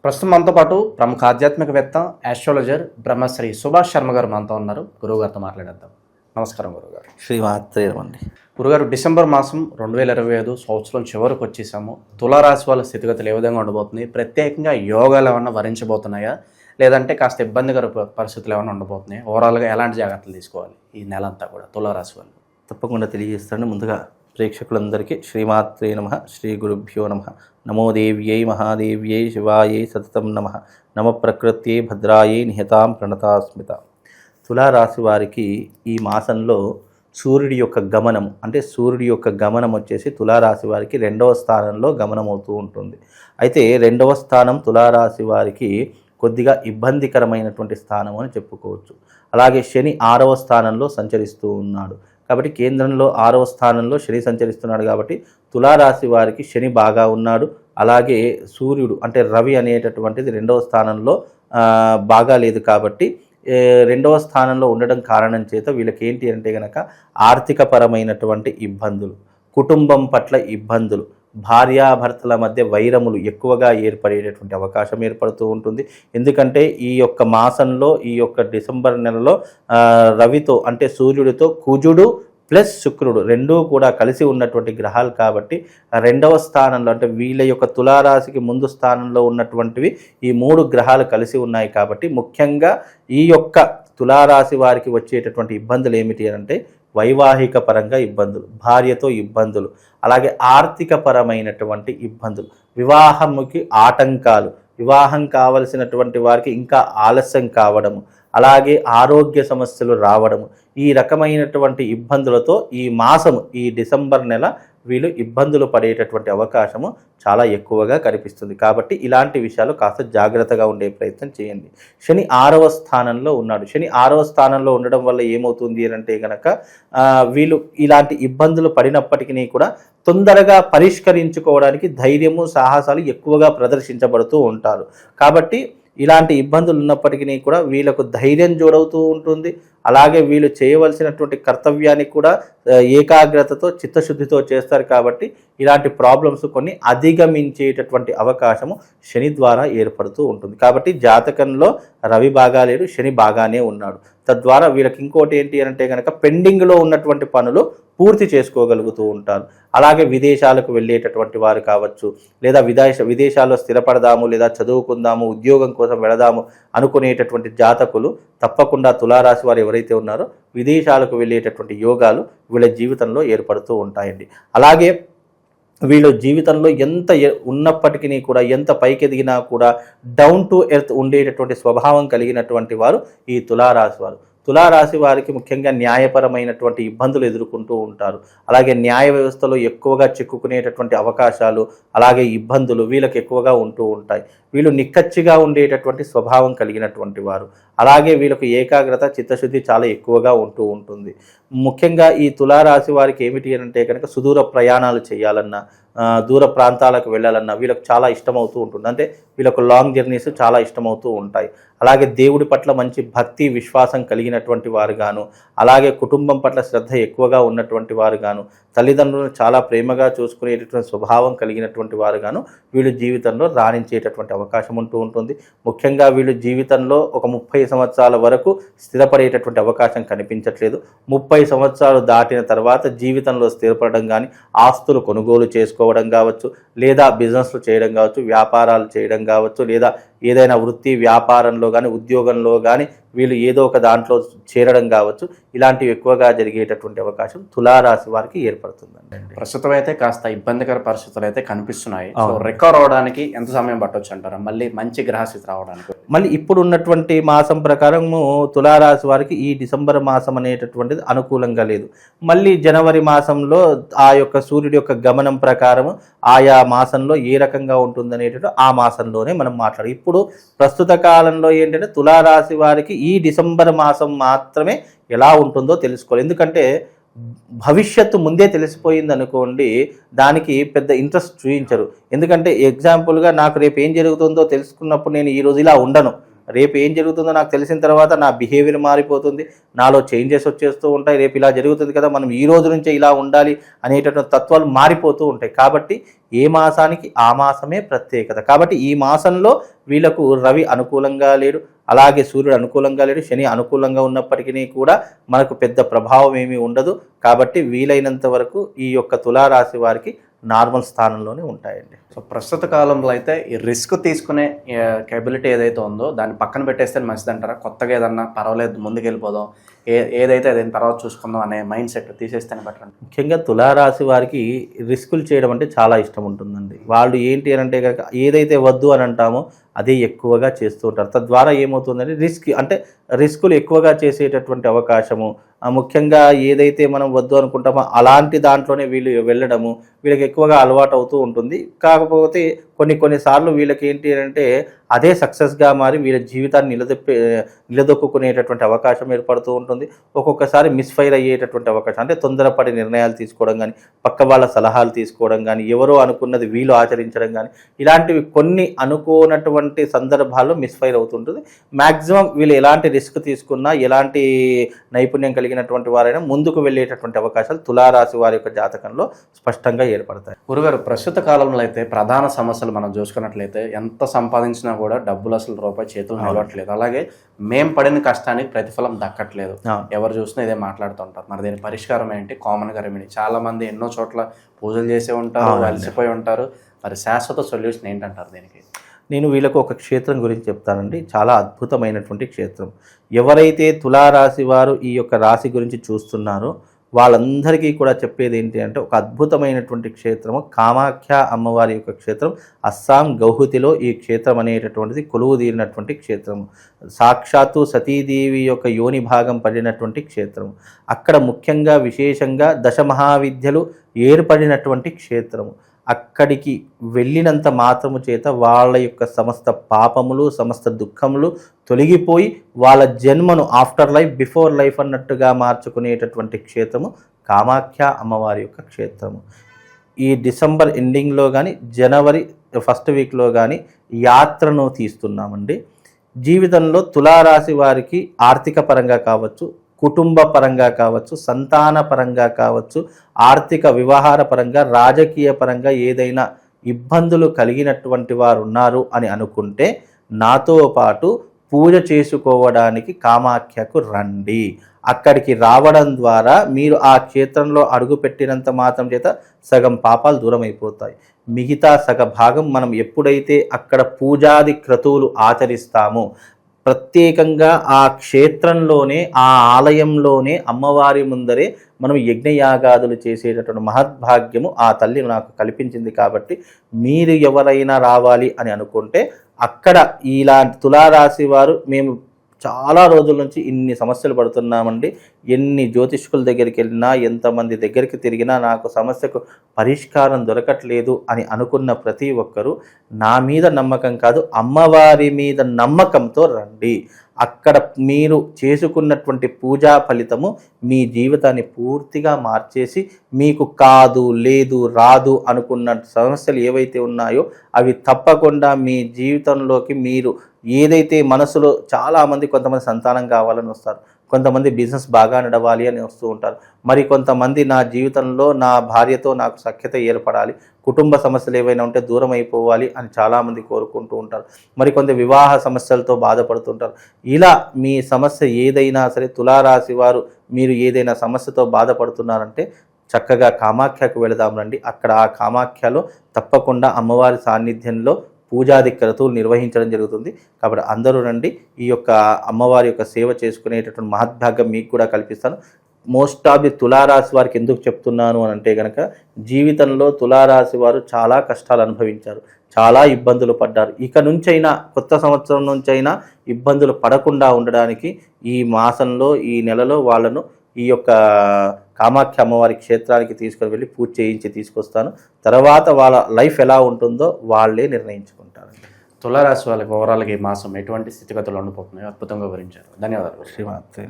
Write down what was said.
ప్రస్తుతం మనతో పాటు ప్రముఖ ఆధ్యాత్మికవేత్త ఆస్ట్రాలజర్ బ్రహ్మశ్రీ సుభాష్ శర్మ గారు మనతో ఉన్నారు. గురువుగారితో మాట్లాడేద్దాం. నమస్కారం గురుగారు. శ్రీమాత్రే నమః. గురుగారు, డిసెంబర్ మాసం 2025 సంవత్సరం చివరికి వచ్చేసాము. తులారాశి వాళ్ళ స్థితిగతులు ఏ విధంగా ఉండబోతున్నాయి? ప్రత్యేకంగా యోగాలు ఏమన్నా వరించబోతున్నాయా, లేదంటే కాస్త ఇబ్బందికర పరిస్థితులు ఏమైనా ఉండబోతున్నాయి? ఓవరాల్గా ఎలాంటి జాగ్రత్తలు తీసుకోవాలి ఈ నెల అంతా కూడా తులారాశి వాళ్ళు? తప్పకుండా తెలియజేస్తాను. ముందుగా ప్రేక్షకులందరికీ శ్రీమాత్రే నమః, శ్రీ గురుభ్యో నమః. నమో దేవ్యై మహాదేవ్యై శివాయై సతతం నమః. నమ ప్రకృత్యై భద్రాయై నిహతాం ప్రణతాస్మిత. తులారాశి వారికి ఈ మాసంలో సూర్యుడి యొక్క గమనం, అంటే సూర్యుడి యొక్క గమనం వచ్చేసి తులారాశి వారికి 2వ స్థానంలో గమనం అవుతూ ఉంటుంది. అయితే 2వ స్థానం తులారాశి వారికి కొద్దిగా ఇబ్బందికరమైనటువంటి స్థానం అని చెప్పుకోవచ్చు. అలాగే శని 6వ స్థానంలో సంచరిస్తూ ఉన్నాడు. కాబట్టి కేంద్రంలో 6వ స్థానంలో శని సంచరిస్తున్నాడు. కాబట్టి తులారాశి వారికి శని బాగా ఉన్నాడు. అలాగే సూర్యుడు అంటే రవి అనేటటువంటిది 2వ స్థానంలో బాగా లేదు. కాబట్టి 2వ స్థానంలో ఉండడం కారణం చేత వీళ్ళకి ఏంటి అంటే కనుక ఆర్థికపరమైనటువంటి ఇబ్బందులు, కుటుంబం పట్ల ఇబ్బందులు, భార్యాభర్తల మధ్య వైరములు ఎక్కువగా ఏర్పడేటటువంటి అవకాశం ఏర్పడుతూ ఉంటుంది. ఎందుకంటే ఈ యొక్క మాసంలో, ఈ యొక్క డిసెంబర్ నెలలో రవితో అంటే సూర్యుడితో కుజుడు ప్లస్ శుక్రుడు రెండూ కూడా కలిసి ఉన్నటువంటి గ్రహాలు. కాబట్టి 2వ స్థానంలో అంటే వీళ్ళ యొక్క తులారాశికి ముందు స్థానంలో ఉన్నటువంటివి ఈ 3 గ్రహాలు కలిసి ఉన్నాయి. కాబట్టి ముఖ్యంగా ఈ యొక్క తులారాశి వారికి వచ్చేటటువంటి ఇబ్బందులు ఏమిటి అంటే వైవాహిక పరంగా ఇబ్బందులు, భార్యతో ఇబ్బందులు, అలాగే ఆర్థిక పరమైనటువంటి ఇబ్బందులు, వివాహముకి ఆటంకాలు, వివాహం కావలసినటువంటి వారికి ఇంకా ఆలస్యం కావడము, అలాగే ఆరోగ్య సమస్యలు రావడము, ఈ రకమైనటువంటి ఇబ్బందులతో ఈ మాసము, ఈ డిసెంబర్ నెల వీళ్ళు ఇబ్బందులు పడేటటువంటి అవకాశము చాలా ఎక్కువగా కనిపిస్తుంది. కాబట్టి ఇలాంటి విషయాలు కాస్త జాగ్రత్తగా ఉండే ప్రయత్నం చేయండి. శని 6వ స్థానంలో ఉన్నాడు. శని 6వ స్థానంలో ఉండడం వల్ల ఏమవుతుంది అంటే కనుక వీళ్ళు ఇలాంటి ఇబ్బందులు పడినప్పటికీ కూడా తొందరగా పరిష్కరించుకోవడానికి ధైర్యము, సాహసాలు ఎక్కువగా ప్రదర్శించబడుతూ ఉంటారు. కాబట్టి ఇలాంటి ఇబ్బందులు ఉన్నప్పటికీ కూడా వీళ్ళకు ధైర్యం జోడవుతూ ఉంటుంది. అలాగే వీళ్ళు చేయవలసినటువంటి కర్తవ్యాన్ని కూడా ఏకాగ్రతతో, చిత్తశుద్ధితో చేస్తారు. కాబట్టి ఇలాంటి ప్రాబ్లమ్స్ కొన్ని అధిగమించేటటువంటి అవకాశము శని ద్వారా ఏర్పడుతూ ఉంటుంది. కాబట్టి జాతకంలో రవి బాగా లేడు, శని బాగానే ఉన్నాడు. తద్వారా వీళ్ళకి ఇంకోటి ఏంటి అంటే కనుక పెండింగ్లో ఉన్నటువంటి పనులు పూర్తి చేసుకోగలుగుతూ ఉంటారు. అలాగే విదేశాలకు వెళ్ళేటటువంటి వారు కావచ్చు, లేదా విదేశాల్లో స్థిరపడదాము, లేదా చదువుకుందాము, ఉద్యోగం కోసం వెళదాము అనుకునేటటువంటి జాతకులు తప్పకుండా తులారాశి వారు ఎవరైతే ఉన్నారో విదేశాలకు వెళ్ళేటటువంటి యోగాలు వీళ్ళ జీవితంలో ఏర్పడుతూ ఉంటాయండి. అలాగే వీళ్ళు జీవితంలో ఎంత ఉన్నప్పటికీ కూడా, ఎంత పైకి ఎదిగినా కూడా డౌన్ టు ఎర్త్ ఉండేటటువంటి స్వభావం కలిగినటువంటి వారు ఈ తులారాశి వారు. తులారాశి వారికి ముఖ్యంగా న్యాయపరమైనటువంటి ఇబ్బందులు ఎదుర్కొంటూ ఉంటారు. అలాగే న్యాయ వ్యవస్థలో ఎక్కువగా చిక్కుకునేటటువంటి అవకాశాలు, అలాగే ఇబ్బందులు వీళ్ళకి ఎక్కువగా ఉంటూ ఉంటాయి. వీళ్ళు నిక్కచ్చిగా ఉండేటటువంటి స్వభావం కలిగినటువంటి వారు. అలాగే వీళ్ళకు ఏకాగ్రత, చిత్తశుద్ధి చాలా ఎక్కువగా ఉంటూ ఉంటుంది. ముఖ్యంగా ఈ తులారాశి వారికి ఏమిటి అంటే కనుక సుదూర ప్రయాణాలు చేయాలన్నా, దూర ప్రాంతాలకు వెళ్ళాలన్నా వీళ్ళకు చాలా ఇష్టమవుతూ ఉంటుంది. అంటే వీళ్ళకు లాంగ్ జర్నీస్ చాలా ఇష్టమవుతూ ఉంటాయి. అలాగే దేవుడి పట్ల మంచి భక్తి, విశ్వాసం కలిగినటువంటి వారు గాను, అలాగే కుటుంబం పట్ల శ్రద్ధ ఎక్కువగా ఉన్నటువంటి వారు గాను, తల్లిదండ్రులను చాలా ప్రేమగా చూసుకునేటటువంటి స్వభావం కలిగినటువంటి వారు గాను వీళ్ళు జీవితంలో రాణించేటటువంటి అవకాశం ఉంటూ ఉంటుంది. ముఖ్యంగా వీళ్ళు జీవితంలో ఒక 30 సంవత్సరాల వరకు స్థిరపడేటటువంటి అవకాశం కనిపించట్లేదు. 30 సంవత్సరాలు దాటిన తర్వాత జీవితంలో స్థిరపడడం కానీ, ఆస్తులు కొనుగోలు చేసుకోవడం కావచ్చు, లేదా బిజినెస్లు చేయడం కావచ్చు, వ్యాపారాలు చేయడం కావచ్చు, లేదా ఏదైనా వృత్తి వ్యాపారంలో కానీ, ఉద్యోగంలో కానీ వీళ్ళు ఏదో ఒక దాంట్లో చేరడం కావచ్చు, ఇలాంటివి ఎక్కువగా జరిగేటటువంటి అవకాశం తులారాశి వారికి ఏర్పడుతుందండి. ప్రస్తుతం అయితే కాస్త ఇబ్బందికర పరిస్థితులు అయితే కనిపిస్తున్నాయి. రికవర్ అవడానికి ఎంత సమయం పట్టొచ్చు అంటారా? మళ్ళీ మంచి గ్రహస్థితి రావడానికి? మళ్ళీ ఇప్పుడు ఉన్నటువంటి మాసం ప్రకారము తులారాశి వారికి ఈ డిసెంబర్ మాసం అనేటటువంటిది అనుకూలంగా లేదు. మళ్ళీ జనవరి మాసంలో ఆ యొక్క సూర్యుడి యొక్క గమనం ప్రకారము ఆయా మాసంలో ఏ రకంగా ఉంటుందనేటట్టు ఆ మాసంలోనే మనం మాట్లాడాలి. ఇప్పుడు ప్రస్తుత కాలంలో ఏంటంటే తులారాశి వారికి ఈ డిసెంబర్ మాసం మాత్రమే ఎలా ఉంటుందో తెలుసుకోవాలి. ఎందుకంటే భవిష్యత్తు ముందే తెలిసిపోయింది అనుకోండి, దానికి పెద్ద ఇంట్రెస్ట్ చూపించరు. ఎందుకంటే ఎగ్జాంపుల్గా నాకు రేపు ఏం జరుగుతుందో తెలుసుకున్నప్పుడు నేను ఈరోజు ఇలా ఉండను, రేపు ఏం జరుగుతుందో నాకు తెలిసిన తర్వాత నా బిహేవియర్ మారిపోతుంది, నాలో చేంజెస్ వచ్చేస్తూ ఉంటాయి. రేపు ఇలా జరుగుతుంది కదా, మనం ఈ రోజు నుంచే ఇలా ఉండాలి అనేటటువంటి తత్వాలు మారిపోతూ ఉంటాయి. కాబట్టి ఏ మాసానికి ఆ మాసమే ప్రత్యేకత. కాబట్టి ఈ మాసంలో వీళ్ళకు రవి అనుకూలంగా లేడు, అలాగే సూర్యుడు అనుకూలంగా లేడు, శని అనుకూలంగా ఉన్నప్పటికీ కూడా మనకు పెద్ద ప్రభావం ఏమీ ఉండదు. కాబట్టి వీలైనంత వరకు ఈ యొక్క తులారాశి వారికి నార్మల్ స్థానంలోనే ఉంటాయండి. సో ప్రస్తుత కాలంలో అయితే ఈ రిస్క్ తీసుకునే కేబిలిటీ ఏదైతే ఉందో దాన్ని పక్కన పెట్టేస్తే మంచిది అంటారా? కొత్తగా ఏదన్నా పర్వాలేదు ముందుకు వెళ్ళిపోదాం, ఏదైతే అదేం తర్వాత చూసుకుందాం అనే మైండ్ సెట్ తీసేస్తేనే బెటర్. ముఖ్యంగా తులారాశి వారికి రిస్కులు చేయడం అంటే చాలా ఇష్టం ఉంటుందండి. వాళ్ళు ఏంటి అని అంటే కనుక ఏదైతే వద్దు అని అంటామో అదే ఎక్కువగా చేస్తూ ఉంటారు. తద్వారా ఏమవుతుందంటే రిస్కులు ఎక్కువగా చేసేటటువంటి అవకాశము, ముఖ్యంగా ఏదైతే మనం వద్దు అనుకుంటామో అలాంటి దాంట్లోనే వీళ్ళు వెళ్ళడము వీళ్ళకి ఎక్కువగా అలవాటు అవుతూ ఉంటుంది. కాకపోతే కొన్నిసార్లు వీళ్ళకి ఏంటి అంటే అదే సక్సెస్గా మారి వీళ్ళ జీవితాన్ని నిలదొక్కునేటటువంటి అవకాశం ఏర్పడుతూ ఉంటుంది. ఒక్కొక్కసారి మిస్ఫైర్ అయ్యేటటువంటి అవకాశం, అంటే తొందరపడి నిర్ణయాలు తీసుకోవడం కానీ, పక్క వాళ్ళ సలహాలు తీసుకోవడం కానీ, ఎవరో అనుకున్నది వీళ్ళు ఆచరించడం కానీ, ఇలాంటివి కొన్ని అనుకోనటువంటి సందర్భాల్లో మిస్ఫైర్ అవుతుంటుంది. మ్యాక్సిమం వీళ్ళు ఎలాంటి రిస్క్ తీసుకున్నా, ఎలాంటి నైపుణ్యం కలిగినటువంటి వారైనా ముందుకు వెళ్ళేటటువంటి అవకాశాలు తులారాశి వారి యొక్క జాతకంలో స్పష్టంగా ఏర్పడతాయి. గురుగారు, ప్రస్తుత కాలంలో అయితే ప్రధాన సమస్యలు మనం చూసుకున్నట్లయితే ఎంత సంపాదించినా కూడా డబ్బులు అసలు రూపాయి చేతులు నిలవట్లేదు, అలాగే మేం పడిన కష్టానికి ప్రతిఫలం దక్కట్లేదు. ఎవరు చూసినా ఇదే మాట్లాడుతుంటారు. మరి దీని పరిష్కారం ఏంటి? కామన్గా రెమెడీ చాలా మంది ఎన్నో చోట్ల పూజలు చేసే ఉంటారు, అలసిపోయి ఉంటారు. మరి శాశ్వత సొల్యూషన్ ఏంటంటారు దీనికి? నేను వీళ్ళకు ఒక క్షేత్రం గురించి చెప్తానండి. చాలా అద్భుతమైనటువంటి క్షేత్రం. ఎవరైతే తులారాశి వారు ఈ యొక్క రాశి గురించి చూస్తున్నారో వాళ్ళందరికీ కూడా చెప్పేది ఏంటి అంటే ఒక అద్భుతమైనటువంటి క్షేత్రము కామాఖ్య అమ్మవారి యొక్క క్షేత్రం. అస్సాం గౌహతిలో ఈ క్షేత్రం అనేటటువంటిది కొలువు తీరినటువంటి క్షేత్రము. సాక్షాత్తు సతీదేవి యొక్క యోని భాగం పడినటువంటి క్షేత్రము. అక్కడ ముఖ్యంగా విశేషంగా దశమహావిద్యలు ఏర్పడినటువంటి క్షేత్రము. అక్కడికి వెళ్ళినంత మాత్రము చేత వాళ్ళ యొక్క సమస్త పాపములు, సమస్త దుఃఖములు తొలగిపోయి వాళ్ళ జన్మను ఆఫ్టర్ లైఫ్ బిఫోర్ లైఫ్ అన్నట్టుగా మార్చుకునేటటువంటి క్షేత్రము కామాఖ్య అమ్మవారి యొక్క క్షేత్రము. ఈ డిసెంబర్ ఎండింగ్లో కానీ జనవరి ఫస్ట్ వీక్లో కానీ యాత్రను తీస్తున్నామండి. జీవితంలో తులారాశి వారికి ఆర్థిక పరంగా కావచ్చు, కుటుంబ పరంగా కావచ్చు, సంతాన పరంగా కావచ్చు, ఆర్థిక వ్యవహార పరంగా, రాజకీయ పరంగా ఏదైనా ఇబ్బందులు కలిగినటువంటి వారు ఉన్నారు అని అనుకుంటే నాతో పాటు పూజ చేసుకోవడానికి కామాఖ్యకు రండి. అక్కడికి రావడం ద్వారా మీరు ఆ క్షేత్రంలో అడుగుపెట్టినంత మాత్రం చేత సగం పాపాలు దూరం అయిపోతాయి. మిగతా సగ భాగం మనం ఎప్పుడైతే అక్కడ పూజాది క్రతువులు ఆచరిస్తామో, ప్రత్యేకంగా ఆ క్షేత్రంలోనే ఆ ఆలయంలోనే అమ్మవారి ముందరే మనం యజ్ఞయాగాదులు చేసేటటువంటి మహద్భాగ్యము ఆ తల్లి నాకు కల్పించింది. కాబట్టి మీరు ఎవరైనా రావాలి అని అనుకుంటే అక్కడ ఇలాంటి తులారాశి వారు మేము చాలా రోజుల నుంచి ఇన్ని సమస్యలు పడుతున్నామండి, ఎన్ని జ్యోతిష్కుల దగ్గరికి వెళ్ళినా, ఎంతమంది దగ్గరికి తిరిగినా నాకు సమస్యకు పరిష్కారం దొరకట్లేదు అని అనుకున్న ప్రతి ఒక్కరూ నా మీద నమ్మకం కాదు అమ్మవారి మీద నమ్మకంతో రండి. అక్కడ మీరు చేసుకున్నటువంటి పూజా ఫలితము మీ జీవితాన్ని పూర్తిగా మార్చేసి మీకు కాదు, లేదు, రాదు అనుకున్న సమస్యలు ఏవైతే ఉన్నాయో అవి తప్పకుండా మీ జీవితంలోకి మీరు ఏదైతే మనసులో చాలామంది కొంతమంది సంతానం కావాలని వస్తారు, కొంతమంది బిజినెస్ బాగా నడవాలి అని వస్తూ ఉంటారు, మరి కొంతమంది నా జీవితంలో నా భార్యతో నాకు సఖ్యత ఏర్పడాలి, కుటుంబ సమస్యలు ఏవైనా ఉంటే దూరం అయిపోవాలి అని చాలామంది కోరుకుంటూ ఉంటారు, మరి కొంత వివాహ సమస్యలతో బాధపడుతుంటారు. ఇలా మీ సమస్య ఏదైనా సరే తులారాశి వారు మీరు ఏదైనా సమస్యతో బాధపడుతున్నారంటే చక్కగా కామాఖ్యకు వెళదాం రండి. అక్కడ ఆ కామాఖ్యలో తప్పకుండా అమ్మవారి సాన్నిధ్యంలో పూజాది క్రతువులు నిర్వహించడం జరుగుతుంది. కాబట్టి అందరూ రండి, ఈ యొక్క అమ్మవారి యొక్క సేవ చేసుకునేటటువంటి మహద్భాగ్యం మీకు కూడా కల్పిస్తాను. మోస్ట్ ఆఫ్ ది తులారాశి వారికి ఎందుకు చెప్తున్నాను అని అంటే కనుక జీవితంలో తులారాశి వారు చాలా కష్టాలు అనుభవించారు, చాలా ఇబ్బందులు పడ్డారు. ఇక నుంచైనా కొత్త సంవత్సరం నుంచైనా ఇబ్బందులు పడకుండా ఉండడానికి ఈ మాసంలో ఈ నెలలో వాళ్ళను ఈ యొక్క కామాఖ్య అమ్మవారి క్షేత్రానికి తీసుకొని వెళ్ళి పూజ చేయించి తీసుకొస్తాను. తర్వాత వాళ్ళ లైఫ్ ఎలా ఉంటుందో వాళ్ళే నిర్ణయించుకుంటారు. తులారాశి వాళ్ళకి ఓవరాల్గా ఈ మాసం ఎటువంటి స్థితిగతులు ఉండిపోతున్నాయో అద్భుతంగా వివరించారు. ధన్యవాదాలు శ్రీమాత్రే.